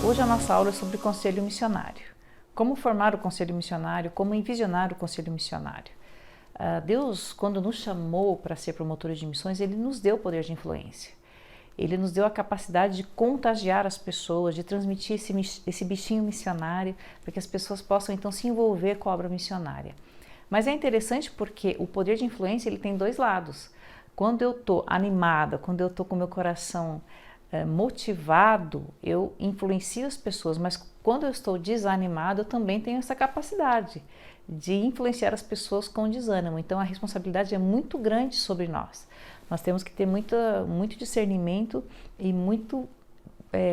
Hoje a nossa aula é sobre conselho missionário. Como formar o conselho missionário, como envisionar o conselho missionário. Deus, quando nos chamou para ser promotores de missões, Ele nos deu poder de influência. Ele nos deu a capacidade de contagiar as pessoas, de transmitir esse bichinho missionário, para que as pessoas possam então se envolver com a obra missionária. Mas é interessante porque o poder de influência ele tem dois lados. Quando eu estou animada, quando eu estou com o meu coração motivado, eu influencio as pessoas, mas quando eu estou desanimado, eu também tenho essa capacidade de influenciar as pessoas com desânimo. Então a responsabilidade é muito grande sobre nós. Nós temos que ter muito discernimento e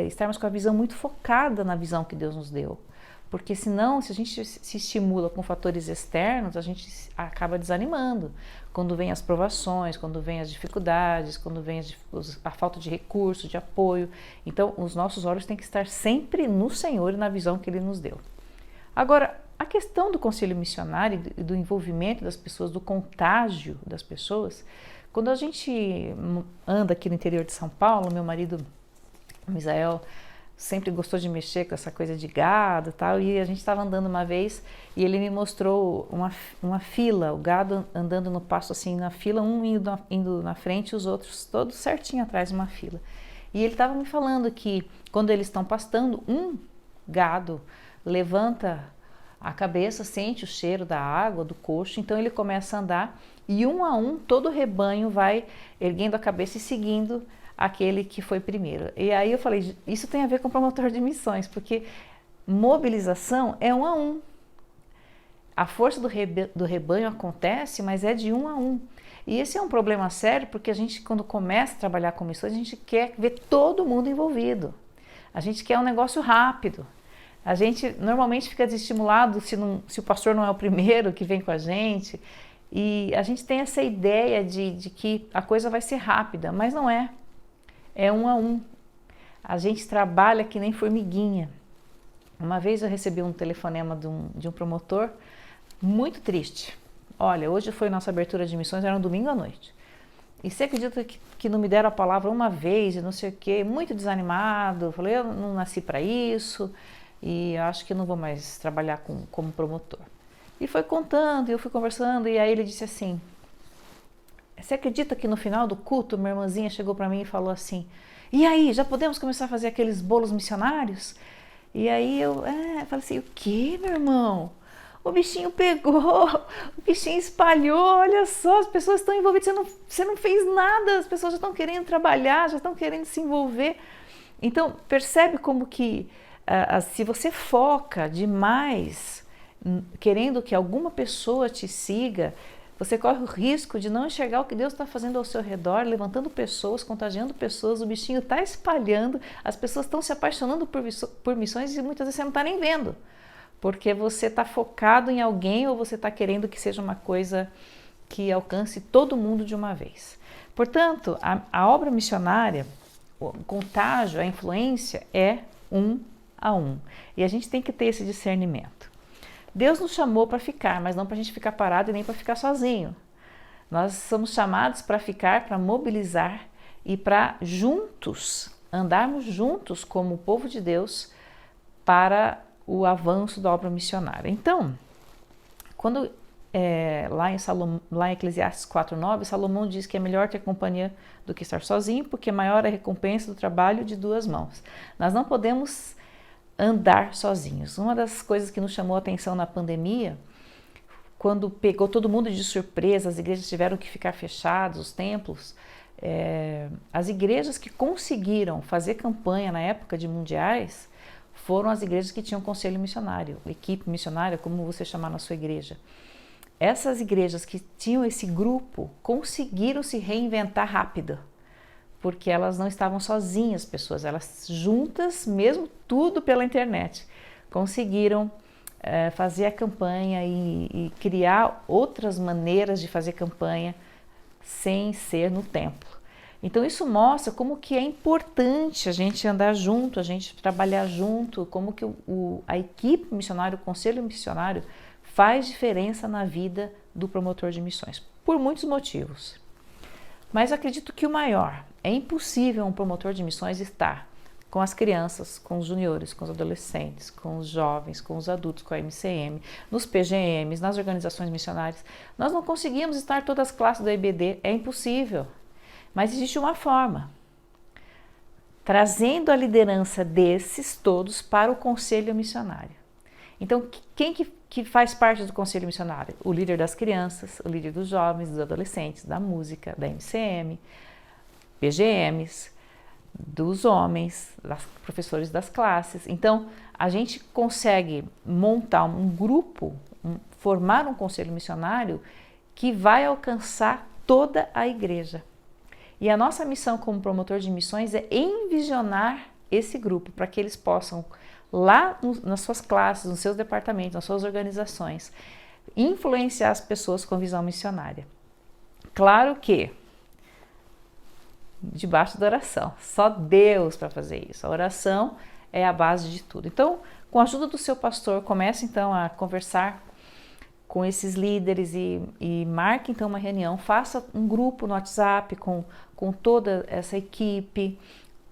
estarmos com a visão muito focada na visão que Deus nos deu. Porque senão, se a gente se estimula com fatores externos, a gente acaba desanimando. Quando vem as provações, quando vem as dificuldades, quando vem a falta de recurso, de apoio. Então, os nossos olhos têm que estar sempre no Senhor e na visão que Ele nos deu. Agora, a questão do conselho missionário e do envolvimento das pessoas, do contágio das pessoas, quando a gente anda aqui no interior de São Paulo, meu marido, Misael, sempre gostou de mexer com essa coisa de gado e tal, e a gente estava andando uma vez e ele me mostrou uma fila, o gado andando no pasto assim na fila, um indo na frente e os outros todos certinho atrás de uma fila. E ele estava me falando que quando eles estão pastando, um gado levanta a cabeça, sente o cheiro da água, do coxo, então ele começa a andar e um a um todo o rebanho vai erguendo a cabeça e seguindo aquele que foi primeiro. E aí eu falei, isso tem a ver com o promotor de missões, porque mobilização é um a um. A força do rebanho acontece, mas é de um a um. E esse é um problema sério, porque a gente, quando começa a trabalhar com missões, a gente quer ver todo mundo envolvido. A gente quer um negócio rápido. A gente normalmente fica desestimulado se o pastor não é o primeiro que vem com a gente. E a gente tem essa ideia de que a coisa vai ser rápida, mas não é. É um a um. A gente trabalha que nem formiguinha. Uma vez eu recebi um telefonema de um promotor muito triste. Olha, hoje foi nossa abertura de missões, era um domingo à noite. E você acredita que não me deram a palavra uma vez e não sei o quê, muito desanimado. Eu falei, eu não nasci para isso e eu acho que não vou mais trabalhar como promotor. E foi contando, e eu fui conversando, e aí ele disse assim, você acredita que no final do culto, minha irmãzinha chegou para mim e falou assim, e aí, já podemos começar a fazer aqueles bolos missionários? E aí eu falei assim, o que, meu irmão? O bichinho pegou, o bichinho espalhou, olha só, as pessoas estão envolvidas, você não fez nada, as pessoas já estão querendo trabalhar, já estão querendo se envolver. Então, percebe como que se você foca demais, querendo que alguma pessoa te siga, você corre o risco de não enxergar o que Deus está fazendo ao seu redor, levantando pessoas, contagiando pessoas, o bichinho está espalhando, as pessoas estão se apaixonando por missões e muitas vezes você não está nem vendo, porque você está focado em alguém ou você está querendo que seja uma coisa que alcance todo mundo de uma vez. Portanto, a obra missionária, o contágio, a influência é um a um. E a gente tem que ter esse discernimento. Deus nos chamou para ficar, mas não para a gente ficar parado e nem para ficar sozinho. Nós somos chamados para ficar, para mobilizar e para juntos, andarmos juntos como o povo de Deus para o avanço da obra missionária. Então, quando lá em Eclesiastes 4:9, Salomão diz que é melhor ter companhia do que estar sozinho, porque maior é a recompensa do trabalho de duas mãos. Nós não podemos andar sozinhos. Uma das coisas que nos chamou a atenção na pandemia, quando pegou todo mundo de surpresa, as igrejas tiveram que ficar fechadas, os templos, as igrejas que conseguiram fazer campanha na época de mundiais foram as igrejas que tinham conselho missionário, equipe missionária, como você chamar na sua igreja. Essas igrejas que tinham esse grupo conseguiram se reinventar rápido, porque elas não estavam sozinhas, pessoas, elas juntas, mesmo tudo pela internet, conseguiram fazer a campanha e criar outras maneiras de fazer campanha sem ser no templo. Então isso mostra como que é importante a gente andar junto, a gente trabalhar junto, como que a equipe missionária, o conselho missionário faz diferença na vida do promotor de missões, por muitos motivos. Mas acredito que o maior, é impossível um promotor de missões estar com as crianças, com os juniores, com os adolescentes, com os jovens, com os adultos, com a MCM, nos PGMs, nas organizações missionárias. Nós não conseguimos estar todas as classes do EBD, é impossível. Mas existe uma forma, trazendo a liderança desses todos para o conselho missionário. Então, quem que faz parte do conselho missionário? O líder das crianças, o líder dos jovens, dos adolescentes, da música, da MCM, PGMs, dos homens, dos professores das classes. Então, a gente consegue montar um grupo, formar um conselho missionário que vai alcançar toda a igreja. E a nossa missão como promotor de missões é envisionar esse grupo para que eles possam, lá nas suas classes, nos seus departamentos, nas suas organizações, influenciar as pessoas com visão missionária. Claro que debaixo da oração, só Deus para fazer isso. A oração é a base de tudo. Então, com a ajuda do seu pastor, comece então a conversar com esses líderes e marque então uma reunião, faça um grupo no WhatsApp com toda essa equipe,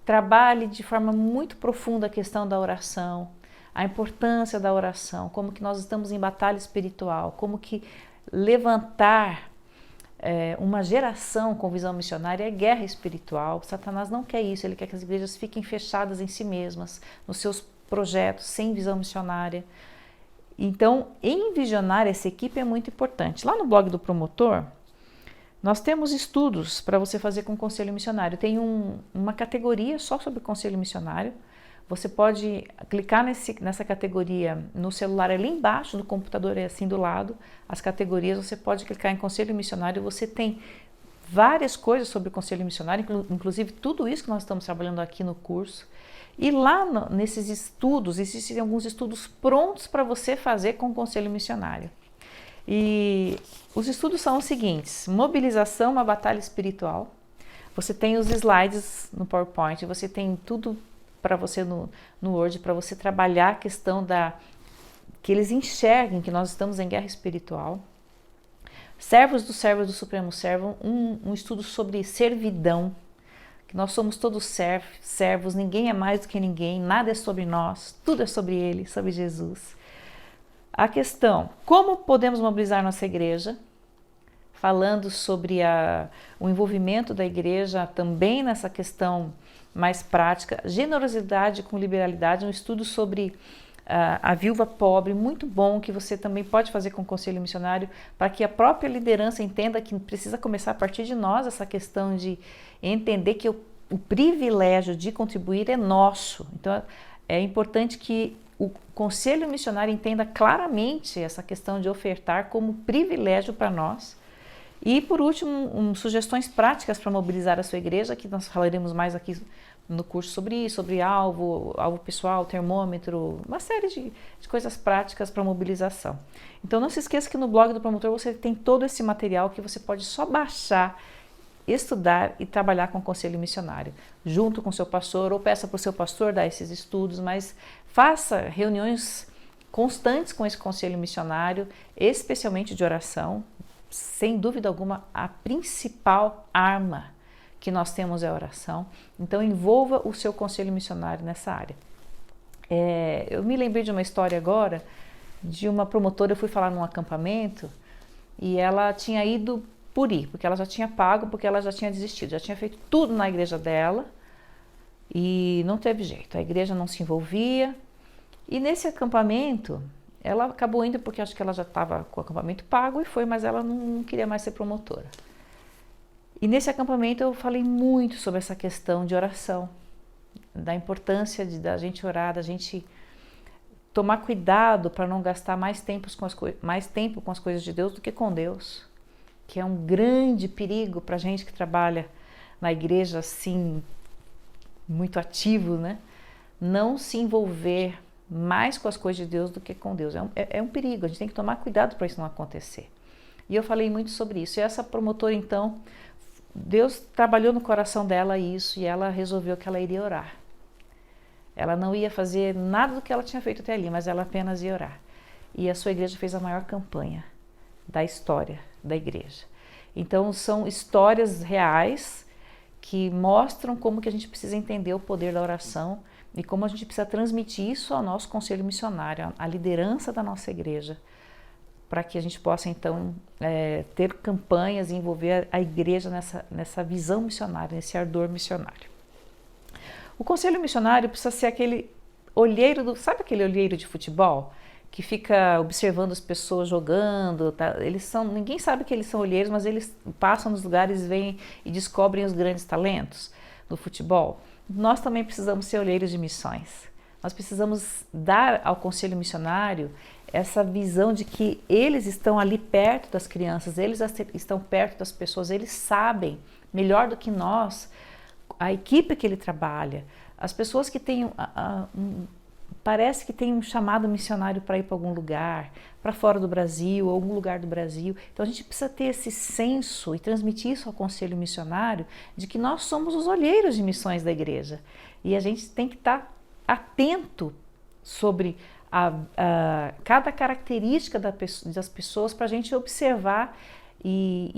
trabalhe de forma muito profunda a questão da oração, a importância da oração, como que nós estamos em batalha espiritual, como que levantar uma geração com visão missionária é guerra espiritual. Satanás não quer isso, ele quer que as igrejas fiquem fechadas em si mesmas, nos seus projetos, sem visão missionária. Então, envisionar essa equipe é muito importante. Lá no blog do promotor, nós temos estudos para você fazer com o conselho missionário. Tem uma categoria só sobre o conselho missionário. Você pode clicar nessa categoria no celular ali embaixo, no computador é assim do lado, as categorias, você pode clicar em conselho missionário, você tem várias coisas sobre o conselho missionário, inclusive tudo isso que nós estamos trabalhando aqui no curso. E lá nesses estudos, existem alguns estudos prontos para você fazer com o conselho missionário. E os estudos são os seguintes: mobilização, uma batalha espiritual. Você tem os slides no PowerPoint, você tem tudo para você no Word, para você trabalhar a questão que eles enxerguem que nós estamos em guerra espiritual. Servos do Supremo Servo, um estudo sobre servidão, que nós somos todos servos, ninguém é mais do que ninguém, nada é sobre nós, tudo é sobre Ele, sobre Jesus. A questão, como podemos mobilizar nossa igreja, falando sobre o envolvimento da igreja também nessa questão mais prática, generosidade com liberalidade, um estudo sobre a viúva pobre, muito bom, que você também pode fazer com o conselho missionário, para que a própria liderança entenda que precisa começar a partir de nós essa questão de entender que o privilégio de contribuir é nosso. Então é importante que o conselho missionário entenda claramente essa questão de ofertar como privilégio para nós. E por último, sugestões práticas para mobilizar a sua igreja, que nós falaremos mais aqui no curso sobre isso, sobre alvo pessoal, termômetro, uma série de coisas práticas para mobilização. Então não se esqueça que no blog do promotor você tem todo esse material que você pode só baixar, estudar e trabalhar com o conselho missionário, junto com o seu pastor, ou peça para o seu pastor dar esses estudos, mas faça reuniões constantes com esse conselho missionário, especialmente de oração. Sem dúvida alguma, a principal arma que nós temos é a oração. Então, envolva o seu conselho missionário nessa área. Eu me lembrei de uma história agora, de uma promotora. Eu fui falar num acampamento e ela tinha ido por ir, porque ela já tinha pago, porque ela já tinha desistido, já tinha feito tudo na igreja dela e não teve jeito, a igreja não se envolvia. E nesse acampamento, ela acabou indo porque acho que ela já estava com o acampamento pago e foi, mas ela não queria mais ser promotora. E nesse acampamento eu falei muito sobre essa questão de oração, da importância da gente orar, da gente tomar cuidado para não gastar mais tempo com as coisas de Deus do que com Deus, que é um grande perigo para a gente que trabalha na igreja assim, muito ativo, né? Não se envolver mais com as coisas de Deus do que com Deus. É um perigo, a gente tem que tomar cuidado para isso não acontecer. E eu falei muito sobre isso. E essa promotora, então, Deus trabalhou no coração dela isso e ela resolveu que ela iria orar. Ela não ia fazer nada do que ela tinha feito até ali, mas ela apenas ia orar. E a sua igreja fez a maior campanha da história da igreja. Então, são histórias reais que mostram como que a gente precisa entender o poder da oração e como a gente precisa transmitir isso ao nosso conselho missionário, à liderança da nossa igreja, para que a gente possa então ter campanhas e envolver a igreja nessa visão missionária, nesse ardor missionário. O conselho missionário precisa ser aquele olheiro sabe aquele olheiro de futebol? Que fica observando as pessoas jogando, tá? Ninguém sabe que eles são olheiros, mas eles passam nos lugares, vêm e descobrem os grandes talentos do futebol. Nós também precisamos ser olheiros de missões. Nós precisamos dar ao conselho missionário essa visão de que eles estão ali perto das crianças, eles estão perto das pessoas, eles sabem melhor do que nós a equipe que ele trabalha, as pessoas que têm parece que tem um chamado missionário para ir para algum lugar, para fora do Brasil, ou algum lugar do Brasil. Então a gente precisa ter esse senso e transmitir isso ao conselho missionário de que nós somos os olheiros de missões da igreja. E a gente tem que estar atento sobre cada característica das pessoas para a gente observar e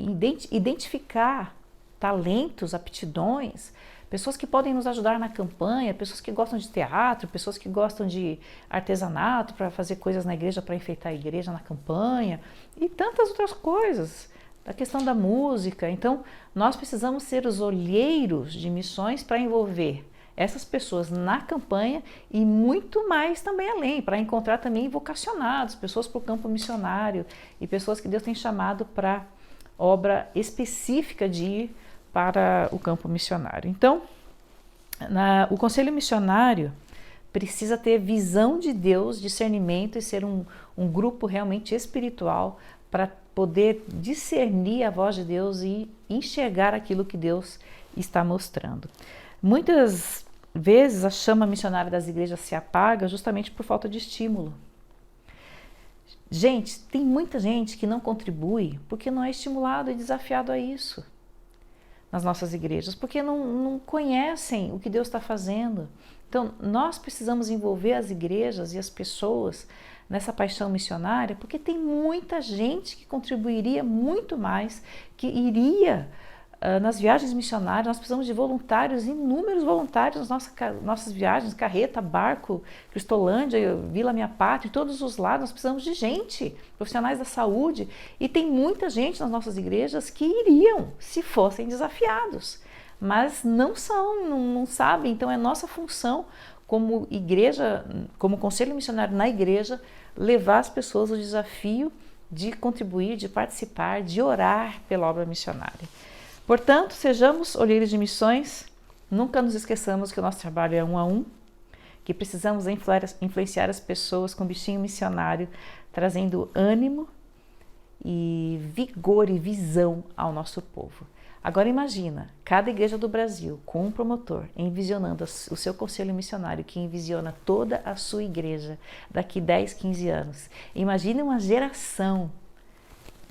identificar talentos, aptidões, pessoas que podem nos ajudar na campanha, pessoas que gostam de teatro, pessoas que gostam de artesanato para fazer coisas na igreja, para enfeitar a igreja na campanha e tantas outras coisas, a questão da música. Então, nós precisamos ser os olheiros de missões para envolver essas pessoas na campanha e muito mais também além, para encontrar também vocacionados, pessoas para o campo missionário e pessoas que Deus tem chamado para obra específica de ir para o campo missionário. Então, o conselho missionário precisa ter visão de Deus, discernimento e ser um grupo realmente espiritual para poder discernir a voz de Deus e enxergar aquilo que Deus está mostrando. Muitas vezes a chama missionária das igrejas se apaga justamente por falta de estímulo. Gente, tem muita gente que não contribui porque não é estimulado e desafiado a isso nas nossas igrejas, porque não conhecem o que Deus está fazendo. Então, nós precisamos envolver as igrejas e as pessoas nessa paixão missionária, porque tem muita gente que contribuiria muito mais, que iria nas viagens missionárias. Nós precisamos de voluntários, inúmeros voluntários nas nossas viagens, carreta, barco, Cristolândia, Vila Minha Pátria, em todos os lados. Nós precisamos de gente, profissionais da saúde, e tem muita gente nas nossas igrejas que iriam se fossem desafiados, mas não sabem. Então é nossa função como igreja, como conselho missionário na igreja, levar as pessoas ao desafio de contribuir, de participar, de orar pela obra missionária. Portanto, sejamos olheiros de missões, nunca nos esqueçamos que o nosso trabalho é 1 a 1, que precisamos influenciar as pessoas com bichinho missionário, trazendo ânimo e vigor e visão ao nosso povo. Agora imagina, cada igreja do Brasil com um promotor envisionando o seu conselho missionário, que envisiona toda a sua igreja daqui 10, 15 anos. Imagine uma geração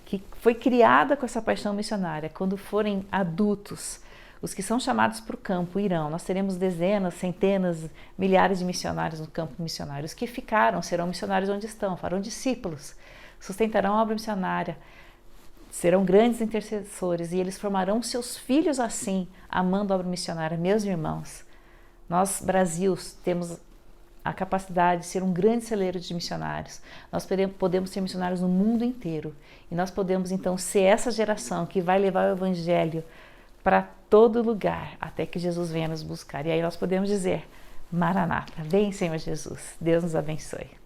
que foi criada com essa paixão missionária. Quando forem adultos, os que são chamados para o campo irão. Nós teremos dezenas, centenas, milhares de missionários no campo missionário. Os que ficaram serão missionários onde estão, farão discípulos, sustentarão a obra missionária, serão grandes intercessores e eles formarão seus filhos assim, amando a obra missionária. Meus irmãos, nós, Brasil, temos a capacidade de ser um grande celeiro de missionários. Nós podemos ser missionários no mundo inteiro e nós podemos então ser essa geração que vai levar o evangelho para todo lugar até que Jesus venha nos buscar. E aí nós podemos dizer: Maranata, vem Senhor Jesus. Deus nos abençoe.